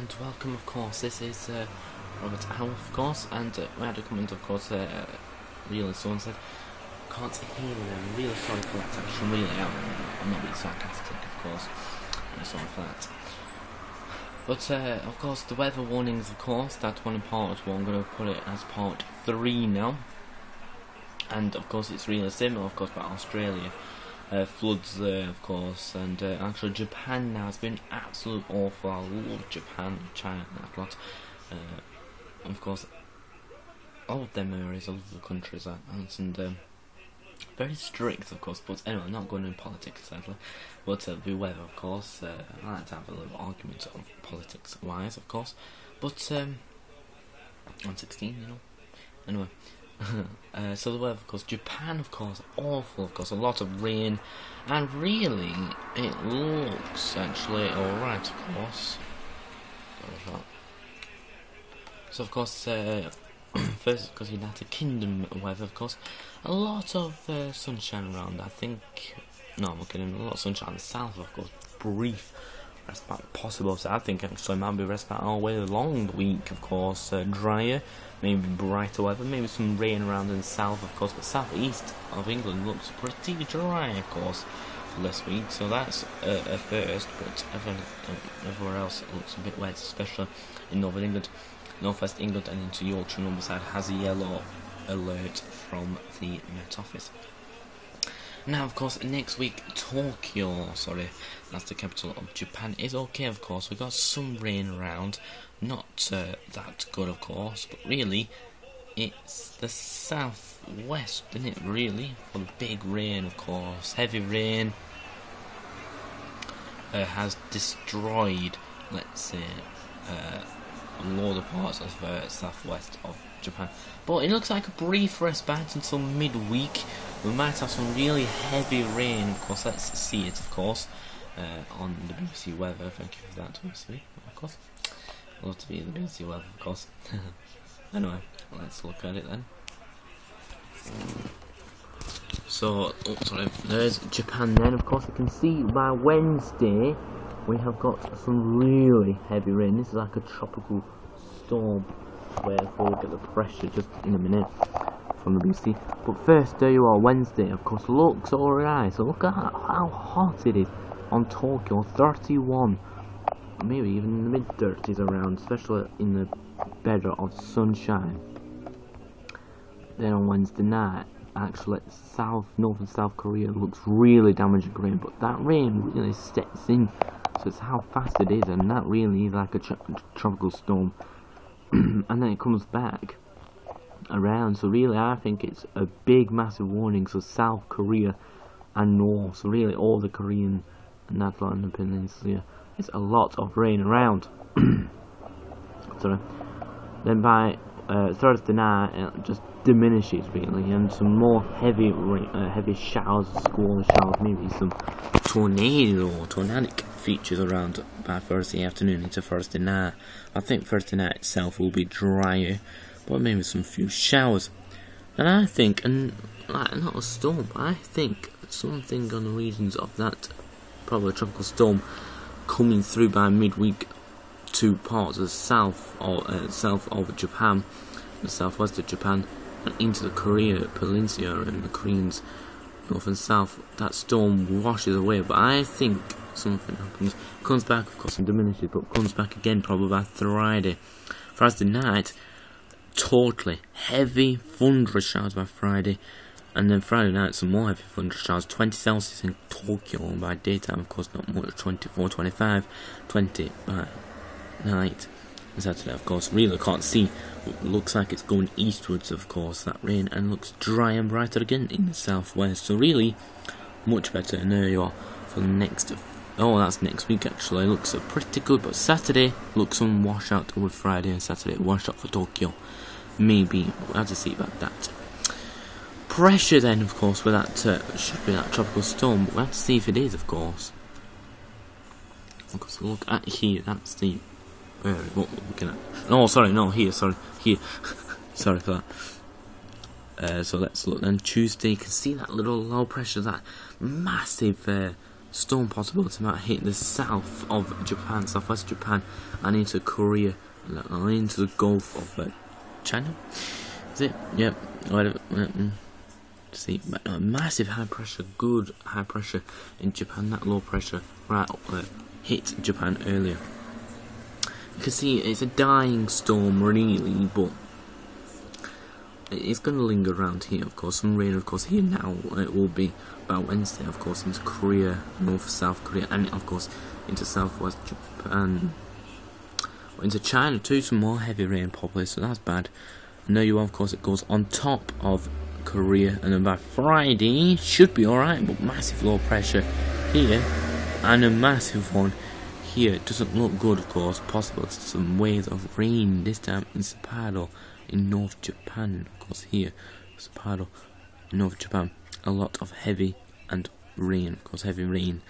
and welcome, of course. This is Robert Howe, of course, and we had a comment, of course, really someone said, can't hear them, really sorry for that, actually, really, I'm not being sarcastic, of course, I'm sorry for that. But, of course, the weather warnings, of course, that's one part one, I'm going to put it as part 3 now, and, of course, it's really similar, of course, about Australia. Floods there, of course, and actually Japan now has been absolute awful. I love Japan, China, that lot. Of course, all of them areas, all of the countries are, and very strict, of course. But anyway, I'm not going into politics, sadly. But the weather, of course, I like to have a little argument of politics-wise, of course. But I'm 16, you know. Anyway. So the weather, of course, Japan, of course, awful, of course, a lot of rain, and really, it looks actually alright, of course. So, of course, first, because United Kingdom weather, of course, a lot of sunshine around, I think, no, I'm kidding, a lot of sunshine in the south, of course, brief respite possible, so I think actually might be respite all the way along the week, of course, drier, maybe brighter weather, maybe some rain around in the south, of course, but southeast of England looks pretty dry, of course, for this week, so that's a first, but everywhere else it looks a bit wet, especially in northern England, northwest England, and into Yorkshire and Humberside has a yellow alert from the Met Office. Now, of course, next week, Tokyo, that's the capital of Japan, is okay, of course. We got some rain around, not that good, of course, but really, it's the southwest, isn't it, really, for the big rain, of course. Heavy rain has destroyed, let's say, a lot of parts of southwest of Japan. But it looks like a brief respite until midweek. We might have some really heavy rain, of course. Let's see it, of course, on the BBC weather. Thank you for that, BBC, of course. I'd love to be in the BBC weather, of course. Anyway, let's look at it then. So, there's Japan then, of course. You can see by Wednesday we have got some really heavy rain. This is like a tropical storm, where we'll look at the pressure just in a minute from the BBC. But first, there you are, Wednesday, of course, looks alright. So look at how hot it is on Tokyo, 31, maybe even in the mid-30s around, especially in the better of sunshine. Then on Wednesday night, actually, North and South Korea looks really damaging rain, but that rain really sets in, so it's how fast it is, and that really is like a tropical storm. And then it comes back around, so really I think it's a big massive warning. So South Korea and North, so really all the Korean and that lot in the peninsula, it's a lot of rain around. Sorry. Then by Thursday night it just diminishes really, and some more heavy rain, heavy showers, squall showers, maybe some tornadic features around by Thursday afternoon into Thursday night. I think Thursday night itself will be drier, but maybe some few showers. And I think, and like, not a storm, but I think something on the regions of that probably tropical storm coming through by midweek to parts of the south of Japan, the southwest of Japan, and into the Korea Peninsula and the Koreans north and south. That storm washes away, but I think something happens, comes back, of course, and diminishes, but comes back again probably by Friday night. Totally heavy thunderous showers by Friday, and then Friday night some more heavy thunderous showers. 20 Celsius in Tokyo by daytime, of course, not much. 24, 25, 20 by night. And Saturday, of course, really can't see. Looks like it's going eastwards, of course, that rain, and looks dry and brighter again in the southwest. So really much better. And there you are for the next. Oh, that's next week actually. Looks pretty good, but Saturday looks some washout with Friday, and Saturday washout for Tokyo. Maybe we'll have to see about that. Pressure then, of course, with that should be that tropical storm. But we'll have to see if it is, of course. So look at here. That's the what we're looking at. No, sorry, no, here. Sorry, here. Sorry for that. So let's look then. Tuesday, you can see that little low pressure, that massive storm possibility might hit the south of Japan, southwest Japan, and into Korea, and into the Gulf of China. Is it? Yep. See, massive high pressure, good high pressure in Japan. That low pressure right hit Japan earlier. You can see it's a dying storm, really, but it's going to linger around here, of course. Some rain, of course, here now. It will be about Wednesday, of course, into Korea, South Korea, and, of course, into southwest Japan. Into China, too, some more heavy rain probably, so that's bad. And there you are, of course, it goes on top of Korea, and then by Friday, should be alright, but massive low pressure here, and a massive one here. It doesn't look good, of course. Possible some waves of rain, this time in Sapporo, in North Japan, of course, here, Sapporo, North Japan, a lot of heavy and rain, of course, heavy rain,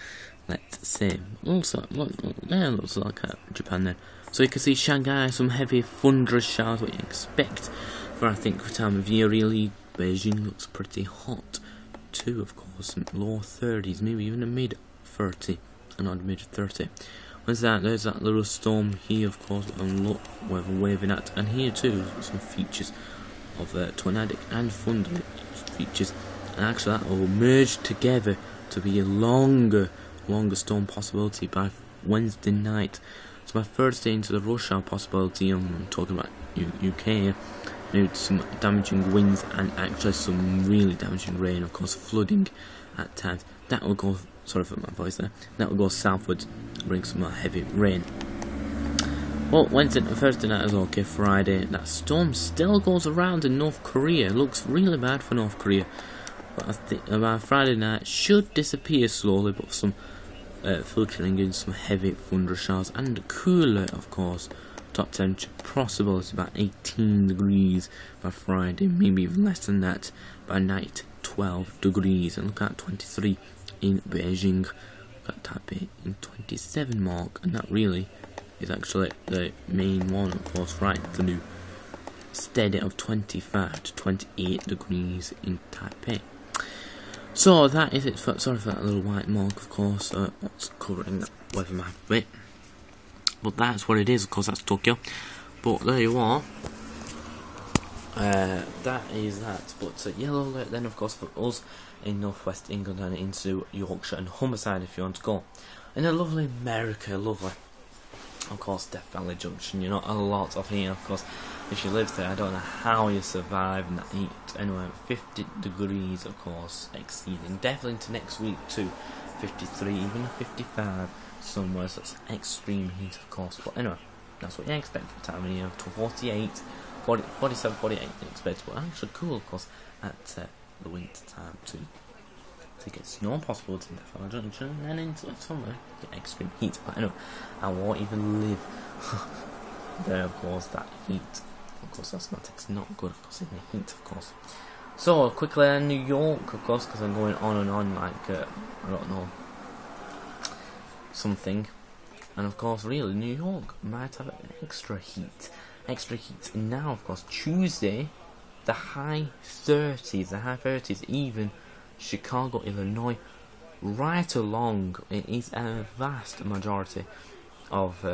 let's say. Also, looks like Japan then. So you can see Shanghai, some heavy thunderous showers, what you expect for, I think, the time of year, really. Beijing looks pretty hot, too, of course, low 30s, maybe even a mid 30, and not mid 30. Where's that? There's that little storm here, of course, and look where we're waving at. And here too, some features of tornadic and thunder features. And actually that will merge together to be a longer storm possibility by Wednesday night. So by Thursday into the rush hour possibility, I'm talking about UK, maybe some damaging winds and actually some really damaging rain, of course, flooding at times. That will go, sorry for my voice there, that will go southwards, bring some more heavy rain. Well, Wednesday and Thursday night is okay. Friday, that storm still goes around in North Korea. Looks really bad for North Korea. But I think about Friday night should disappear slowly, but some filtering in some heavy thunder showers and cooler, of course. Top temperature possible is about 18 degrees by Friday, maybe even less than that by night. 12 degrees, and look at 23 in Beijing. Look at Taipei in 27 mark, and that really is actually the main one, of course, right? The new steady of 25 to 28 degrees in Taipei. So that is it. Sorry for that little white mark, of course. What's covering that weather map a bit, but that's what it is. Of course, that's Tokyo. But there you are. That is that. But yellow alert then, of course, for us in northwest England and into Yorkshire and Humberside if you want to go. And a lovely America, lovely. Of course, Death Valley Junction, you know, a lot of heat, of course. If you live there, I don't know how you survive in that heat. Anyway, 50 degrees, of course, exceeding. Definitely into next week too. 53, even 55 somewhere, so it's extreme heat, of course. But anyway, that's what you expect for the time of year. To 48, 40, 47, 48, you expect. But actually cool, of course, at the winter time too. To get snow possible in Death Valley Junction, and into summer, get extreme heat. But anyway, I won't even live there, of course, that heat. Of course, that's not good, of course, in the heat, of course. So, quickly, New York, of course, because I'm going on and on like, I don't know, something. And, of course, really, New York might have extra heat. Extra heat. And now, of course, Tuesday, the high 30s, even Chicago, Illinois, right along, it is a vast majority of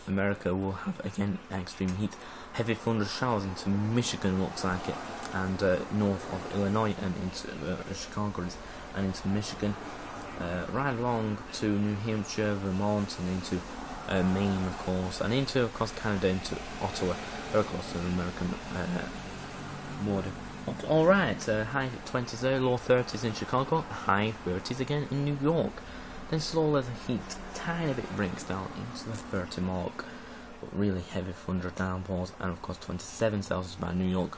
America will have again extreme heat. Heavy thunder showers into Michigan, looks like it, and north of Illinois and into Chicago and into Michigan, right along to New Hampshire, Vermont, and into Maine, of course, and into, of course, Canada, into Ottawa, very close to the American border. Alright, high 20s there, low 30s in Chicago, high 30s again in New York. Then slowly the heat tiny bit breaks down into the 30 mark, but really heavy thunder downpours, and of course 27 Celsius by New York.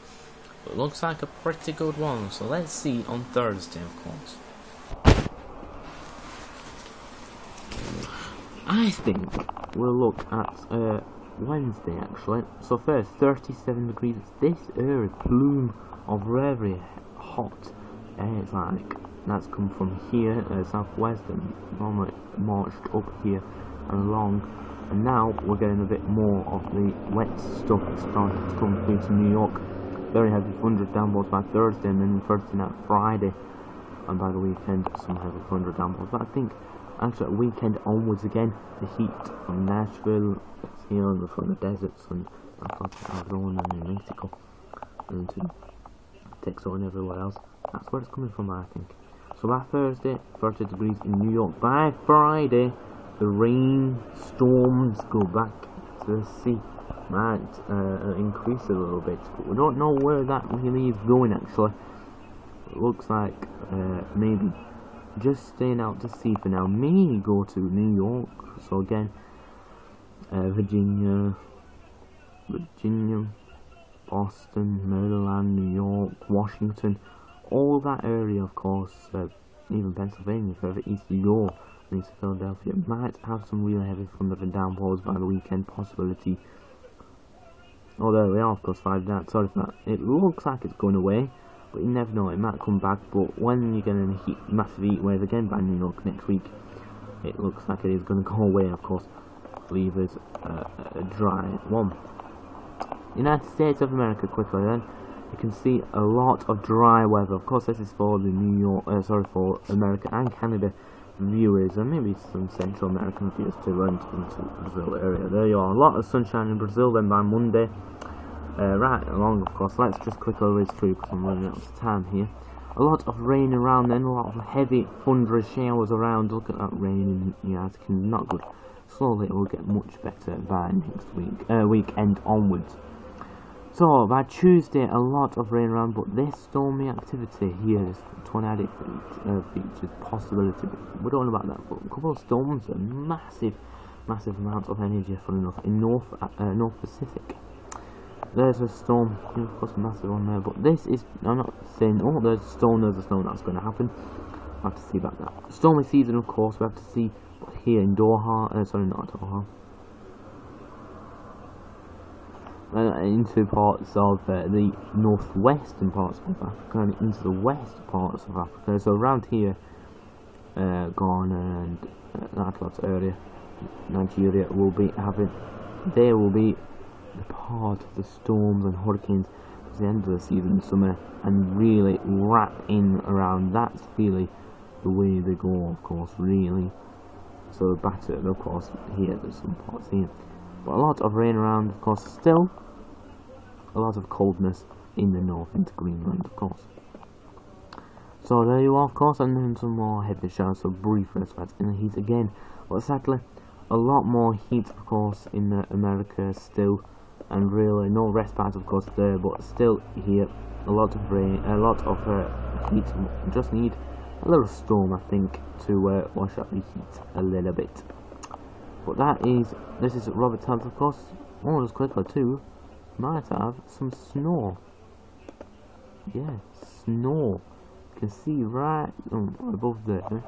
But it looks like a pretty good one, so let's see on Thursday, of course. I think we'll look at Wednesday actually. So first, 37 degrees. This area plume of very hot air, it's like that's come from here, southwest, and normally marched up here and along, and now we're getting a bit more of the wet stuff starting to come through to New York. Very heavy thunder downpours by Thursday, and then Thursday night, Friday, and by the weekend some heavy thunder downpours. But I think actually weekend onwards again. The heat from Nashville, it's here from the deserts and Arizona and New Mexico, and to Texas and everywhere else. That's where it's coming from, I think. So by Thursday, 30 degrees in New York. By Friday, the rain storms go back to the sea. Might increase a little bit, but we don't know where that really is going actually. It looks like maybe just staying out to sea for now. May go to New York. So again, Virginia, Boston, Maryland, New York, Washington, all that area, of course, even Pennsylvania, further east you go, into Philadelphia, might have some real heavy thunder and downpours by the weekend possibility. Oh, there we are, of course, 5 down. Sorry for that. It looks like it's going away, but you never know, it might come back. But when you get a massive heat wave again by New York next week, it looks like it is going to go away, of course. Leave us a dry one. United States of America, quickly then. You can see a lot of dry weather. Of course, this is for the for America and Canada viewers, and maybe some Central American viewers too, and into the Brazil area. There you are. A lot of sunshine in Brazil then by Monday. Right along, of course. Let's just quickly whiz through because I'm running out of time here. A lot of rain around then, a lot of heavy thunderous showers around. Look at that rain in the United Kingdom, not good. Slowly it will get much better by next week, weekend onwards. So by Tuesday, a lot of rain around, but this stormy activity here, this tornadic features possibility. We don't know about that, but a couple of storms are massive amounts of energy, funny enough, in North Pacific. There's a storm, of course, a massive one there, but this is, I'm not saying, oh, there's a storm that's going to happen. I have to see about that. Stormy season, of course, we have to see here in Doha, sorry, not Doha, into parts of the northwestern parts of Africa and into the west parts of Africa. So around here, Ghana and that area, Nigeria will be having, there will be the part of the storms and hurricanes at the end of the season, summer, and really wrap in around. That's really the way they go, of course, really. So battered, of course, here, there's some parts here. But a lot of rain around, of course, still. A lot of coldness in the north, into Greenland, of course. So there you are, of course, and then some more heavy showers, so brief respites in the heat again. But sadly, a lot more heat, of course, in America still. And really, no respite, of course, there, but still here. A lot of rain, a lot of heat. Just need a little storm, I think, to wash out the heat a little bit. But this is Robert Hunt, of course. Oh, just quickly too, might have some snow. Yeah, snow. You can see right above there,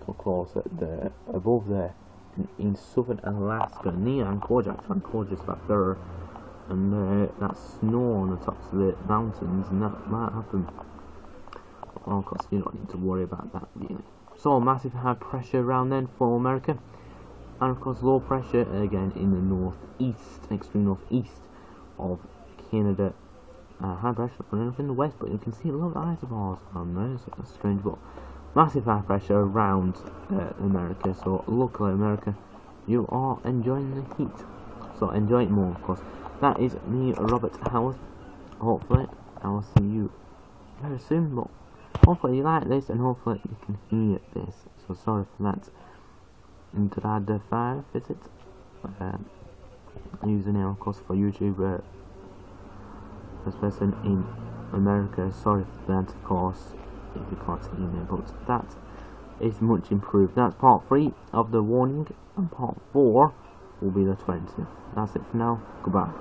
of course, above there, in southern Alaska, near Anchorage, actually. Anchorage is back there, and that's snow on the tops of the mountains, and that might happen. Well, of course, you don't need to worry about that, really. So, massive high pressure around then for America. And of course, low pressure again in the northeast, extreme northeast of Canada. High pressure running up in the west, but you can see a lot of isobars around there, so that's strange. But massive high pressure around America. So, luckily, America, you are enjoying the heat. So, enjoy it more, of course. That is me, Robert Howarth. Hopefully, I will see you very soon. But hopefully, you like this, and hopefully, you can hear this. So, sorry for that. Intrada 5, is it? Username, of course, for YouTube. This person in America. Sorry for that, of course, if you can't see me, but that is much improved. That's part 3 of the warning, and part 4 will be the 20th. That's it for now. Goodbye.